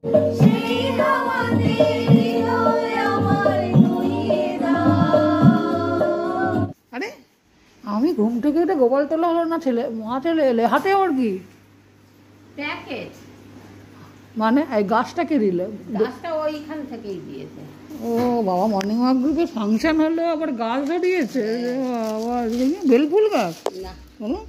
আরে আমি ঘুম থেকে উঠে গোপাল তোলা হলো না, ছেলে মা চলে এলে হাতে ওর কি প্যাকেট, মানে এই গাছটাকে দিল, গাছটা ওইখান থেকেই দিয়েছে। ও বাবা, মর্নিং ওয়াক গ্রুপে ফাংশন হলো আবার গাছও দিয়েছে। বাবা, বেলফুল গাছ না, বলো।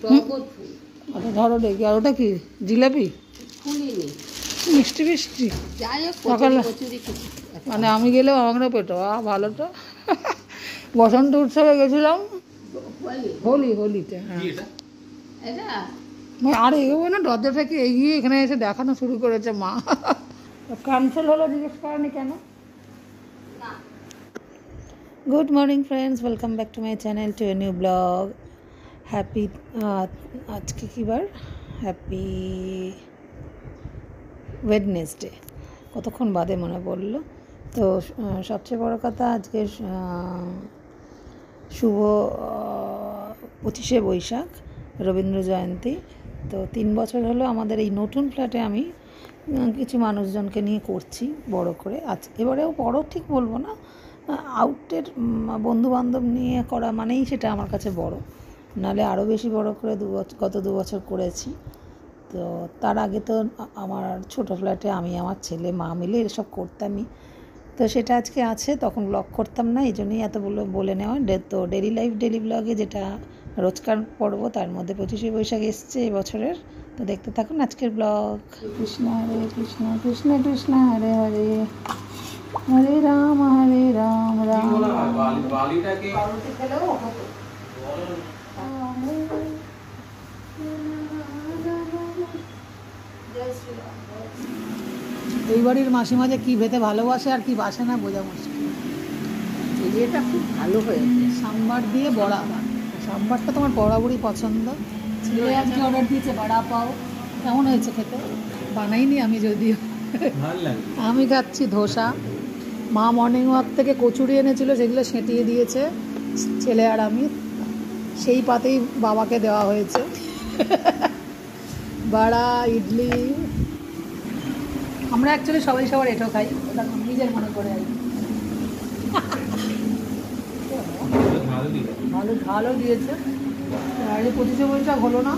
টগর ফুল। আচ্ছা ধরো দেখি। আর ওটা কি জিলাপি? ফুলিনি, মিষ্টি মিষ্টি। যাই হোক সকালে কচুরি কিছু। মানে আমি গেলেও আমাকে পেটো ভালো তো। বসন্ত উৎসবে গেছিলাম, হোলিতে। হ্যাঁ, এটা আর এগোবো না, দরজা থেকে এগিয়ে এখানে এসে দেখানো শুরু করেছে মা। ক্যান্সেল হলো, জিজ্ঞেস করেনি কেন। Good morning friends, welcome back to my channel, to a new blog. Happy, আজকে কী বার? Happy Wednesday. কতক্ষণ বাদে মনে পড়লো। তো সবচেয়ে বড় কথা, আজকে শুভ 25শে বৈশাখ, রবীন্দ্র জয়ন্তী। তো 3 বছর হলো আমাদের এই নতুন ফ্ল্যাটে আমি কিছু মানুষজনকে নিয়ে করছি বড় করে। এবারেও বড় ঠিক বলবো না, আউটের বন্ধুবান্ধব নিয়ে করা মানেই সেটা আমার কাছে বড়। নাহলে আরও বেশি বড় করে গত 2 বছর করেছি। তো তার আগে তো আমার ছোটো ফ্ল্যাটে আমি, আমার ছেলে, মা মিলে এসব করতামই। তো সেটা আজকে আছে, তখন ব্লগ করতাম না, এই জন্যই এত বলে নেওয়া। তো ডেলি লাইফ ডেলি ব্লগে যেটা রোজকার পর্ব, তার মধ্যে 25শে বৈশাখ এসছে এবছরের। তো দেখতে থাকুন আজকের ব্লগ। কৃষ্ণ হরে কৃষ্ণ, কৃষ্ণ কৃষ্ণ হরে হরে, হরে রাম রাম এই বাড়ির মাসিমা যে কী ভেতে ভালোবাসে আর কি বাসে না বোঝা মুশকিল। এটা খুব ভালো হয়েছে, সাম্বার দিয়ে বড়া। সাম্বারটা তোমার বরাবরই পছন্দ। ছেলে আজকে অর্ডার দিয়েছে বড়া পাও। কেমন হয়েছে খেতে? বানাইনি আমি যদিও, আমি খাচ্ছি ধোসা। মা মর্নিং ওয়াক থেকে কচুরি এনেছিল, সেগুলো সেঁটিয়ে দিয়েছে ছেলে আর আমি, সেই পাতেই বাবাকে দেওয়া হয়েছে। বড়া, ইডলি। আমরা অ্যাকচুয়ালি সবাই সবার এটাও খাই, ওটা নিজের মনে করে আর কি। ভালো ঝালও দিয়েছে। আর এই 25শে বৈশাখ হলো না,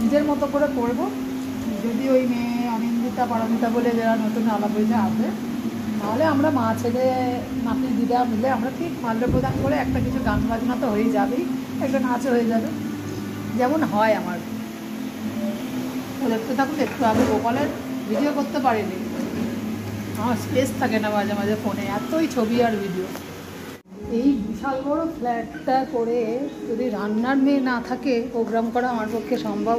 নিজের মতো করে করবো। যদি ওই মেয়ে অনিন্দিতা পারমিতা বলে যারা নতুন আলাপ হয়েছে আসবে, তাহলে আমরা মা ছেলে নাতি দিদা মিলে আমরা ঠিক মাল্য প্রদান করে একটা কিছু গান বাজনা তো হয়েই যাবেই, একটা নাচও হয়ে যাবে, যেমন হয় আমার। দেখতে থাকুন একটু। আমি গোপালের ভিডিও করতে পারিনি, আমার স্পেস থাকে না মাঝে মাঝে ফোনে, এতই ছবি আর ভিডিও। এই বিশাল বড় ফ্ল্যাটটা করে যদি রান্নার মেয়ে না থাকে, প্রোগ্রাম করা আমার পক্ষে সম্ভব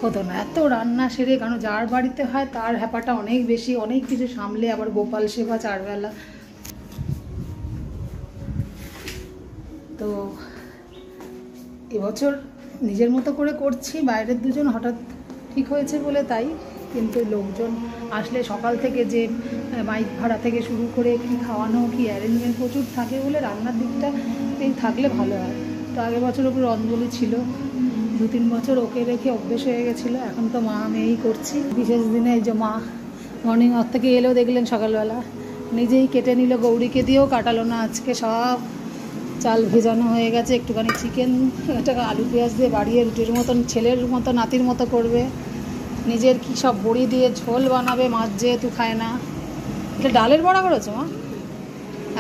হতো না। এত রান্না সেরে, কারণ যার বাড়িতে হয় তার হ্যাপাটা অনেক বেশি, অনেক কিছু সামলে, আবার গোপাল সেবা 4 বেলা। তো এবছর নিজের মতো করে করছি, বাইরের দুজন হঠাৎ ঠিক হয়েছে বলে তাই। কিন্তু লোকজন আসলে সকাল থেকে যে মাইক ভাড়া থেকে শুরু করে কি খাওয়ানো, কি অ্যারেঞ্জমেন্ট প্রচুর থাকে বলে রান্নার দিকটা এই থাকলে ভালো হয়। তো আগের বছর ওপর অঞ্জলি ছিল, 2-3 বছর ওকে রেখে অভ্যেস হয়ে গেছিলো। এখন তো মা মেয়েই করছি। বিশেষ দিনে এই যে মা মর্নিং ওয়াক থেকে এলেও দেখলেন সকালবেলা নিজেই কেটে নিল, গৌরীকে দিয়েও কাটালো না আজকে। সব চাল ভেজানো হয়ে গেছে, একটুখানি চিকেন, একটা আলু পেঁয়াজ দিয়ে বাড়িয়ে রুটির মতন, ছেলের মতো নাতির মতো করবে। নিজের কি সব বড়ি দিয়ে ঝোল বানাবে, মাছ যেহেতু খায় না। এটা ডালের বড়া করেছে মা।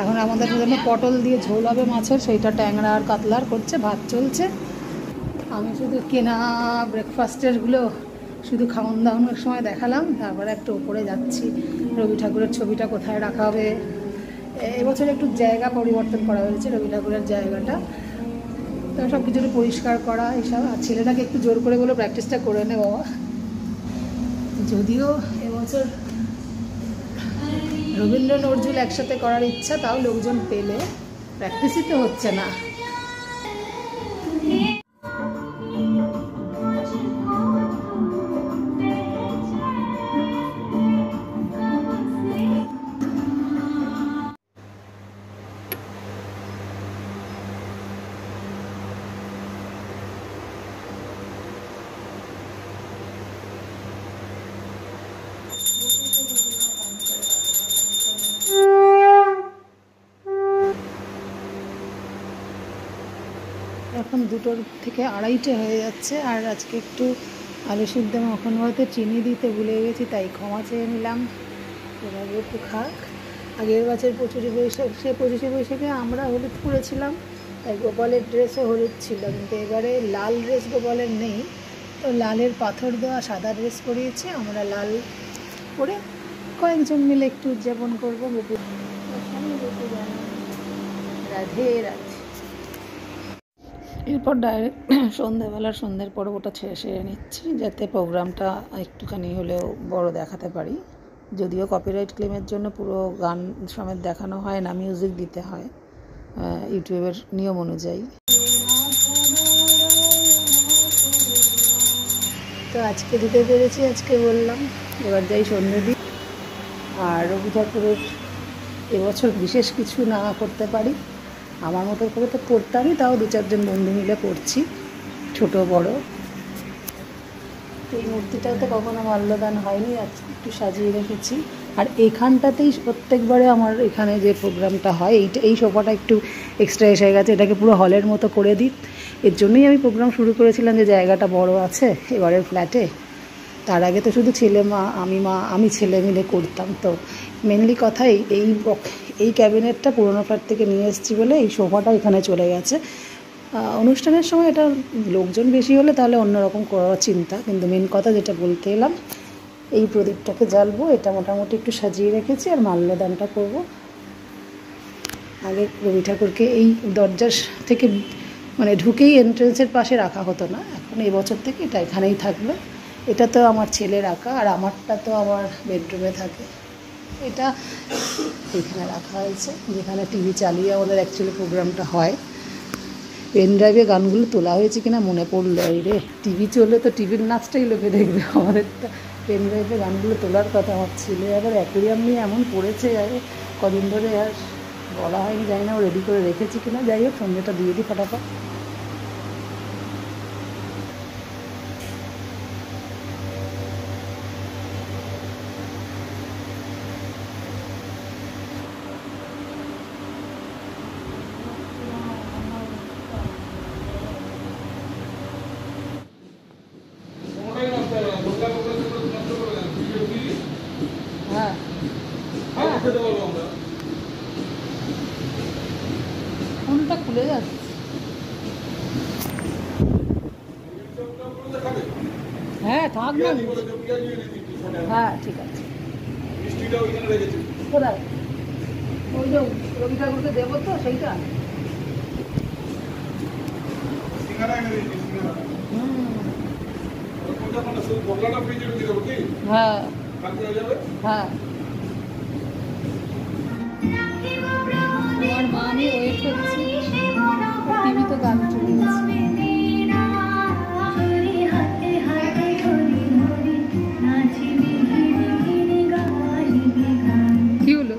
এখন আমাদের জন্য পটল দিয়ে ঝোল হবে মাছের, সেইটা ট্যাংরা আর কাতলার করছে, ভাত চলছে। আমি শুধু কেনা ব্রেকফাস্টেরগুলো শুধু খাওয়ান দাওয়ানোর সময় দেখালাম, তারপরে একটু উপরে যাচ্ছি। রবি ঠাকুরের ছবিটা কোথায় রাখা হবে, এবছর একটু জায়গা পরিবর্তন করা হয়েছে রবি ঠাকুরের জায়গাটা, তো সব কিছু পরিষ্কার করা এইসব। আর ছেলেটাকে একটু জোর করে বলে প্র্যাকটিসটা করে নে বাবা। যদিও এবছর রবীন্দ্র নজরুল একসাথে করার ইচ্ছা, তাও লোকজন পেলে, প্র্যাকটিসই তো হচ্ছে না। এখন 2টোর থেকে 2:30 হয়ে যাচ্ছে। আর আজকে একটু আলু সিদ্ধ মাখন ভাতে চিনি দিতে ভুলে গেছি, তাই ক্ষমা চেয়ে নিলাম। এবার একটু খাক। আগের বছর 25শে বৈশাখ, সে 25শে বৈশাখে আমরা হলুদ পরেছিলাম, তাই গোপালের ড্রেসও হলুদ ছিল, কিন্তু এবারে লাল ড্রেস গোপালের নেই, তো লালের পাথর দেওয়া সাদা ড্রেস পরিয়েছি। আমরা লাল পরে কয়েকজন মিলে একটু উদযাপন করবো। রাধে রাধে। এরপর ডাইরেক্ট সন্ধ্যের পর্বটা সেরে নিচ্ছি, যাতে প্রোগ্রামটা একটুখানি হলেও বড় দেখাতে পারি। যদিও কপিরাইট ক্লেমের জন্য পুরো গান সমেত দেখানো হয় না, মিউজিক দিতে হয় ইউটিউবের নিয়ম অনুযায়ী। তো আজকে দিতে পেরেছি, আজকে বললাম। এবার যাই সন্ধ্যে দিই। আর রবি ঠাকুরের এবছর বিশেষ কিছু না করতে পারি, আমার মতো করে তো করতামই, তাও 2-4জন বন্ধু মিলে করছি, ছোট বড়। এই মূর্তিটাতে কখনো মাল্যদান হয়নি, আজকে একটু সাজিয়ে রেখেছি। আর এইখানটাতেই প্রত্যেকবারে আমার এখানে যে প্রোগ্রামটা হয়, এই সোফাটা একটু এক্সট্রা এসে গেছে, এটাকে পুরো হলের মতো করে দিই। এর জন্যই আমি প্রোগ্রাম শুরু করেছিলাম, যে জায়গাটা বড় আছে এবারের ফ্ল্যাটে। তার আগে তো শুধু আমি ছেলে মিলে করতাম। তো মেনলি কথা এই ক্যাবিনেটটা পুরোনো ফ্ল্যাট থেকে নিয়ে এসেছি বলে এই সোফাটা এখানে চলে গেছে। অনুষ্ঠানের সময় এটা লোকজন বেশি হলে তাহলে অন্যরকম করার চিন্তা, কিন্তু মেন কথা যেটা বলতে এলাম, এই প্রদীপটাকে জ্বালবো। এটা মোটামুটি একটু সাজিয়ে রেখেছি, আর মাল্যদানটা করব। আগে রবি ঠাকুরকে এই দরজার থেকে মানে ঢুকেই এন্ট্রেন্সের পাশে রাখা হতো না, এখন এই বছর থেকে এটা এখানেই থাকবে। এটা তো আমার ছেলের আঁকা, আর আমারটা তো আমার বেডরুমে থাকে। এটা এখানে রাখা হয়েছে, যেখানে টিভি চালিয়ে আমাদের অ্যাকচুয়ালি প্রোগ্রামটা হয়। পেন ড্রাইভে গানগুলো তোলা হয়েছে কিনা মনে পড়লো, এই রে, টিভি চললে তো টিভির নাচটাই লোকে দেখবে, আমাদেরটা পেন ড্রাইভে গানগুলো তোলার কথা। আমার ছেলে আবার অ্যাকুরিয়াম নিয়ে এমন পড়েছে, কদিন ধরে আর বলা হয়নি, জানি না ও রেডি করে রেখেছি কিনা। যাই হোক, সন্ধ্যেটা দিয়ে দিই ফটাফট। হ্যাঁ, ফোনটা খুলে যাচ্ছে। হ্যাঁ, থাক না। হ্যাঁ, ঠিক আছে। কোথায়? ওই যে রবি ঠাকুরকে দেবো তো, সেইটা। হ্যাঁ হ্যাঁ, তোমার মা আমি ওয়েট করছি, টিভি তো গান চলে গেছে। কি হলো?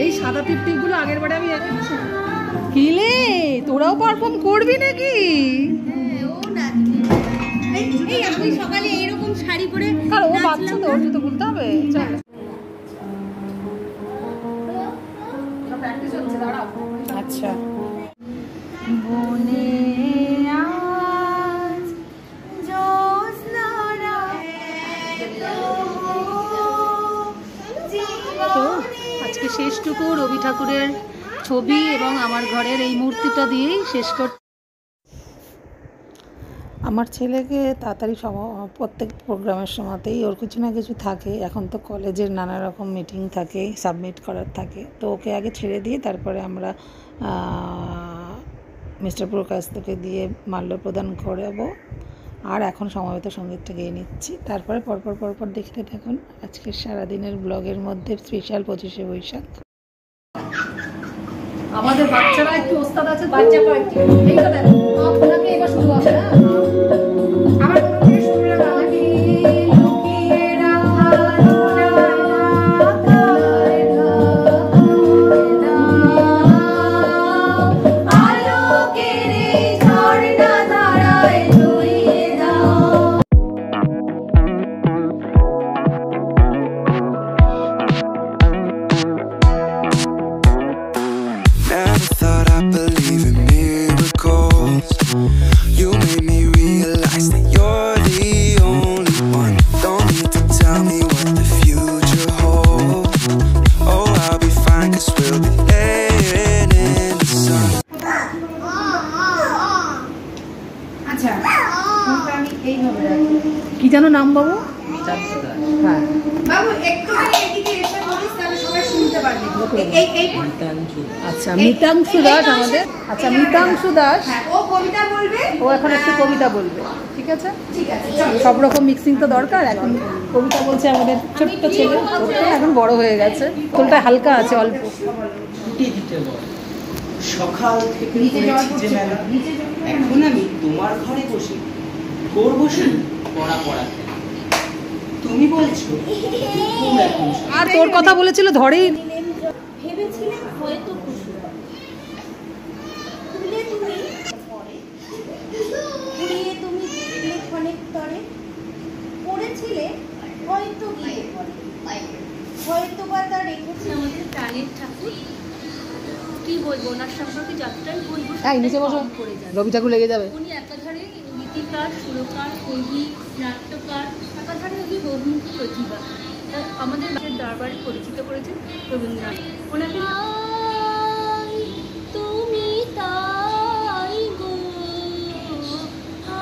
এই সাদা টিপটিপগুলো আগের বারে আমি কিলে, তোরাও পারফর্ম করবি নাকি? সকালে এইরকম শাড়ি পরে, কারণ ও বাচ্চা তো, ওর জুতো খুলতে হবে। চল, প্র্যাকটিস হচ্ছে, দাঁড়াও। আচ্ছা। বনে আজ জ্যোৎস্নারা তো আজকে শেষটুকু রবি ঠাকুরের ছবি এবং আমার ঘরের এই মূর্তিটা দিয়েই শেষ করতে। আমার ছেলেকে তাড়াতাড়ি প্রত্যেক প্রোগ্রামের সময়তেই ওর কিছু না কিছু থাকে। এখন তো কলেজের নানা রকম মিটিং থাকে, সাবমিট করার থাকে, তো ওকে আগে ছেড়ে দিয়ে তারপরে আমরা মিস্টার প্রকাশকে দিয়ে মাল্য প্রদান করাবো। আর এখন সমবেত সঙ্গীতটা গেয়ে নিচ্ছি, তারপরে পরপর দেখতে থাকুন আজকের সারাদিনের ব্লগের মধ্যে স্পেশাল 25শে বৈশাখ। আমাদের বাচ্চারা একটু ওস্তাদ আছে, বাচ্চা পার্টি এই তো দেখো, আপনাকে এবার শুরু হবে না। আমার মনে হয় শুরু না লাগে লুকিয়ে রাখা Never thought I'd believe in miracles. হ্যাঁ বাবু একটুখানি এদিকে এসে বলিস তাহলে সবাই শুনতে পারবে। এই আচ্ছা মিতাংশু দাস আমাদের, আচ্ছা মিতাংশু দাস হ্যাঁ, ও কবিতা বলবে। ও এখন একটু কবিতা বলবে, ঠিক আছে? ঠিক আছে, চলো। সব রকম মিক্সিং তো দরকার। এখন কবিতা বলছে আমাদের ছোট্ট ছেলে, ছোট্ট এখন বড় হয়ে গেছে, তোলটা হালকা আছে অল্প। সকাল থেকে করেছি যে মেলা, এখন আমি তোমার ঘরে বসে করবো শুধু পড়া পড়া। তুমি বলছো খুব এখন আর তোর কথা বলেছিল ধরেই ভেবেছিলেন হয়তো খুশি হবে। ফুলে তুমি পরে, ফুলিয়ে তুমি দেখলে ক্ষণেক তরে, পড়েছিলে হয়তো গিয়ে পরে, হয়তো বা তা রেখেছে আমাদের প্রাণের ঠাকুর। কি বলবো, ওনার সম্পর্কে যতটাই বলবো এই নিচে বসো, কম পড়ে যাবে। রবি ঠাকুর লেগে যাবে। উনি একাধারে গীতিকার, সুরকার, কবি, নাট্যকার, একাধারে উনি বহুমুখী প্রতিভা। আমাদের দরবারে পরিচিত করেছেন রবীন্দ্রনাথ। ওনাকে তুমি তাই গো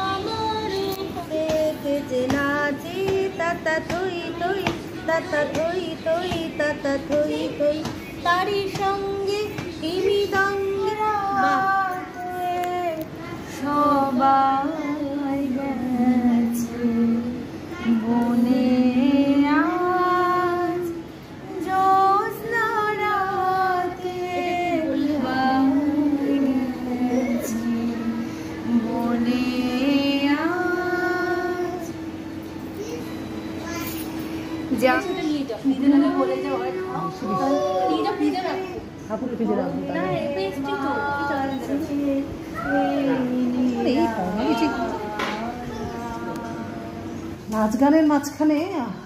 আমার যে নাচে তাতা থই থই, তাতা থই থই, তাতা থই থই, তারি সঙ্গে মৃদঙ্গরা সবাই গেছে বনে আজ জ্যোৎস্না রাতে গেছে বনে আজ। যা নিয়ে যাও, নিজের আগে বলে যাও আর খাও, নিয়ে যাও ফ্রিজে রাখো। ঠাকুরের পিঠে রাখবো না তাহলে। পেস্ট্রি তো আরে এই কমাবি ঠিক। নাচ গানের মাঝখানে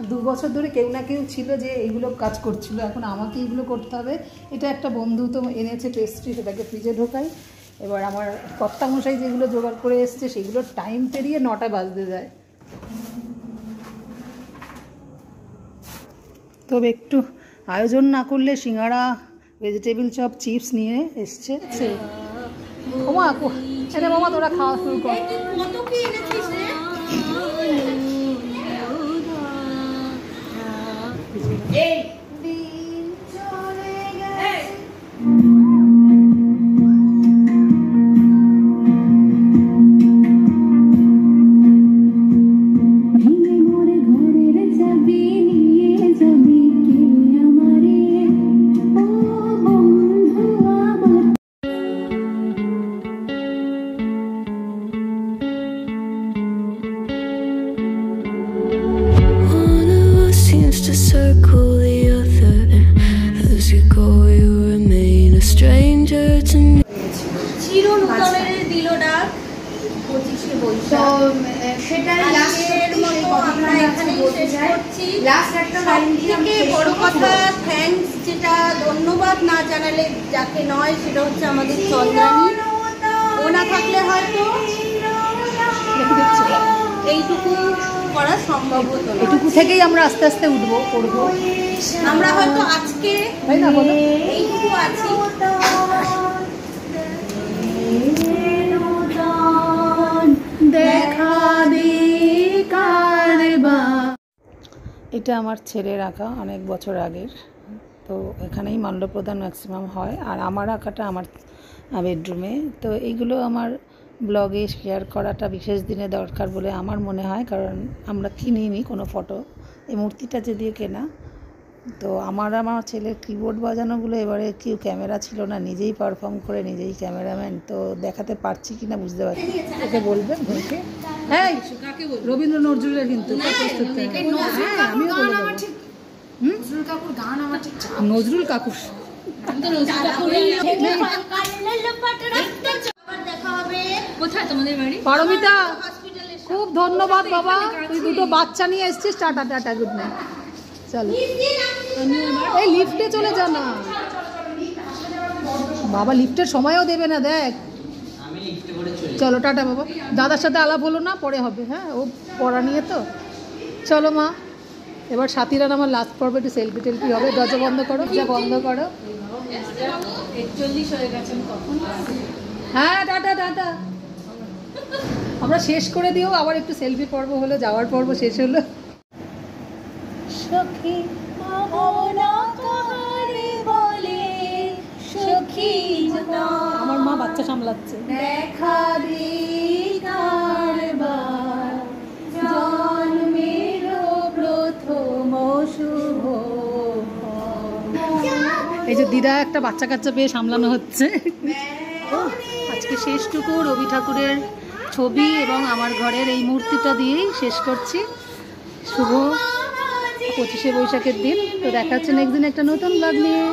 2 বছর ধরে কেউ না কেউ ছিল যে এইগুলো কাজ করছিল, এখন আমাকে এইগুলো করতে হবে। এটা একটা বন্ধু তো এনেছে পেস্ট্রি, সেটাকে ফ্রিজে ঢোকাই। এবার আমার কর্তামশাই যেগুলো জোগাড় করে এসছে সেগুলো টাইম পেরিয়ে 9টা বাজতে যায়। তবে একটু আয়োজন না করলে সিঙ্গাড়া, ভেজিটেবিল চপ, চিপস নিয়ে এসছে। ওমা এটা মামা তোরা খাওয়া শুরু কর। কত কি এনেছিস রে? এই দিন চলে গেছে। One of us seems to circle the other, and as you go, you remain a stranger to me. চিরনূতনের দিল ডাক 25শে বৈশাখ। সেটার লাস্টের মতো আমরা এখানে শেষ করছি। সবথেকে বড় কথা, থ্যাঙ্কস, যেটা ধন্যবাদ না জানালে যাকে নয়, সেটা হচ্ছে আমাদের চন্দ্রানী। ও না থাকলে হয়তো এইটুকু করা সম্ভব হতো না। এটুকু থেকেই আমরা আস্তে আস্তে উঠবো, পড়বো। আমরা হয়তো আজকে তাই না বলো? এইটুকু আছি। দেখা এটা আমার ছেলের আঁকা, অনেক বছর আগের। তো এখানেই মাল্যপ্রদান ম্যাক্সিমাম হয়, আর আমার আঁকাটা আমার বেডরুমে। তো এইগুলো আমার ব্লগে শেয়ার করাটা বিশেষ দিনে দরকার বলে আমার মনে হয়, কারণ আমরা কিনিনি কোনো ফটো, এই মূর্তিটা যদিও কেনা। তো আমার ছেলের কিবোর্ড বাজানোগুলো এবারে কেউ ক্যামেরা ছিল না, নিজেই পারফর্ম করে, নিজেই ক্যামেরাম্যান। তো দেখাতে পারছি কি না বুঝতে পারছি। ওকে বলবেন ভেবে। হ্যাঁ রবীন্দ্র নজরুলের কিন্তু আমিও বলে দেবো। নজরুল কাকুর কোথায় তোমাদের বাড়ি? পারমিতা, খুব ধন্যবাদ বাবা, তুই দুটো বাচ্চা নিয়ে এসেছিস। Tata tata, good night. চলো এই লিফটে চলে যা না বাবা, লিফটের সময়ও দেবে না, দেখ। চলো টাটা বাবা, দাদার সাথে আলাপ হলো না, পরে হবে। হ্যাঁ, ও পড়া নিয়ে তো। চলো মা, এবার সাথীরা আমার লাস্ট পর্বে একটু সেলফি টেলফি হবে। দরজা বন্ধ করো, যা বন্ধ করো। 41 হয়ে গেছেন কখন? হ্যাঁ টাটা টাটা। আমরা শেষ করে দিও, আবার একটু সেলফি পর্ব হলো, যাওয়ার পর্ব শেষ হলো। সখী ভাবনা কাহারে বলে সখী আমার মা বাচ্চা সামলাচ্ছে। দেখা দিকারবার জন্মের প্রথম শুভ এই যে দিদা একটা বাচ্চা কাচ্চা পেয়ে সামলানো হচ্ছে। আজকে শেষটুকু রবি ঠাকুরের ছবি এবং আমার ঘরের এই মূর্তিটা দিয়েই শেষ করছি। শুভ 25শে বৈশাখের দিন। তো দেখা হচ্ছে নেক্সট দিন একটা নতুন ব্লগ নিয়ে।